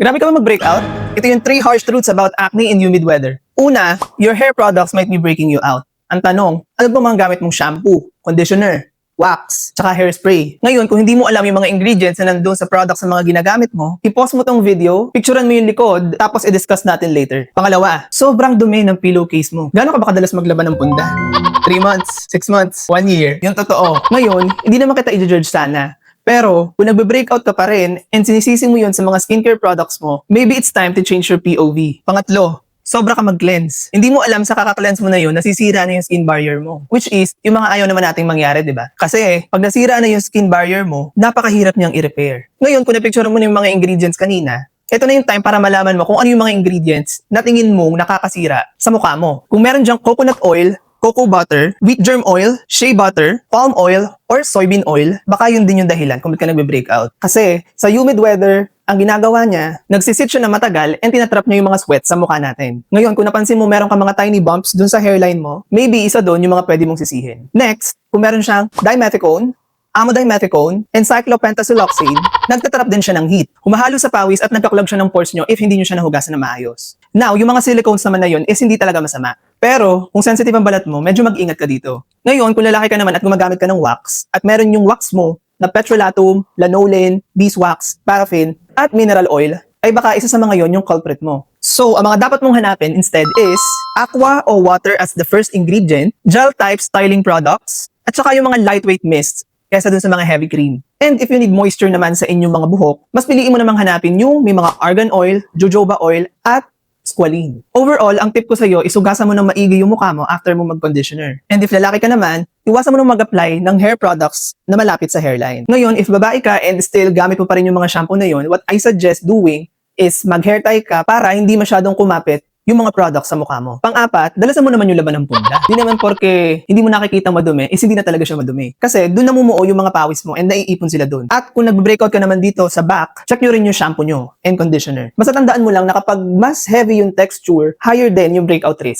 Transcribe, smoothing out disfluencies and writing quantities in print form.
Grabe ka ba mag-breakout? Ito yung 3 harsh truths about acne in humid weather. Una, your hair products might be breaking you out. Ang tanong, ano ba mga gamit mong shampoo, conditioner, wax, tsaka hairspray? Ngayon, kung hindi mo alam yung mga ingredients na nandun sa products na mga ginagamit mo, i-pause mo tong video, picturean mo yung likod, tapos i-discuss natin later. Pangalawa, sobrang dumi ng pillowcase mo. Gano'n ka ba kadalas maglaban ng punda? 3 months, 6 months, 1 year. Yung totoo. Ngayon, hindi naman kita i-judge sana. Pero, kung nagbe-breakout ka pa rin and sinisisi mo yun sa mga skincare products mo, maybe it's time to change your POV. Pangatlo, sobra ka mag-cleanse. Hindi mo alam sa kaka-cleanse mo na yun, nasisira na yung skin barrier mo. Which is, yung mga ayaw naman nating mangyari, di ba? Kasi, pag nasira na yung skin barrier mo, napakahirap niyang i-repair. Ngayon, kung na-picture mo na yung mga ingredients kanina, ito na yung time para malaman mo kung ano yung mga ingredients na tingin mong nakakasira sa mukha mo. Kung meron dyang coconut oil, cocoa butter, wheat germ oil, shea butter, palm oil, or soybean oil, baka yun din yung dahilan kung ba't ka nagbe-breakout. Kasi sa humid weather, ang ginagawa niya, nagsisit siya na matagal and tinatrap niya yung mga sweat sa mukha natin. Ngayon, kung napansin mo meron ka mga tiny bumps dun sa hairline mo, maybe isa dun yung mga pwede mong sisihin. Next, kung meron siyang dimethicone, amodimethione, and cyclopentasiloxane, nagtatrap din siya ng heat. Humahalo sa pawis at nagkaklog siya ng pores nyo if hindi nyo siya nahugasan na maayos. Now, yung mga silicones naman na yun is hindi talaga masama. Pero, kung sensitive ang balat mo, medyo mag-ingat ka dito. Ngayon, kung lalaki ka naman at gumagamit ka ng wax, at meron yung wax mo na petrolatum, lanolin, beeswax, paraffin, at mineral oil, ay baka isa sa mga yon yung culprit mo. So, ang mga dapat mong hanapin instead is aqua o water as the first ingredient, gel-type styling products, at saka yung mga lightweight mists kaysa dun sa mga heavy cream. And if you need moisture naman sa inyong mga buhok, mas piliin mo namang hanapin yung may mga argan oil, jojoba oil, at squalene. Overall, ang tip ko sa'yo, isugasan mo ng maigi yung mukha mo after mo mag-conditioner. And if lalaki ka naman, iwasan mo nang mag-apply ng hair products na malapit sa hairline. Ngayon, if babae ka and still gamit mo pa rin yung mga shampoo na yun, what I suggest doing is mag-hair tie ka para hindi masyadong kumapit yung mga products sa mukha mo. Pang-apat, dalasan mo naman yung laban ng punda. Di naman porke hindi mo nakikita madumi, is hindi na talaga siya madumi. Kasi doon namumuo yung mga pawis mo and naiipon sila doon. At kung nag-breakout ka naman dito sa back, check nyo rin yung shampoo nyo and conditioner. Basta tandaan mo lang na kapag mas heavy yung texture, higher din yung breakout risk.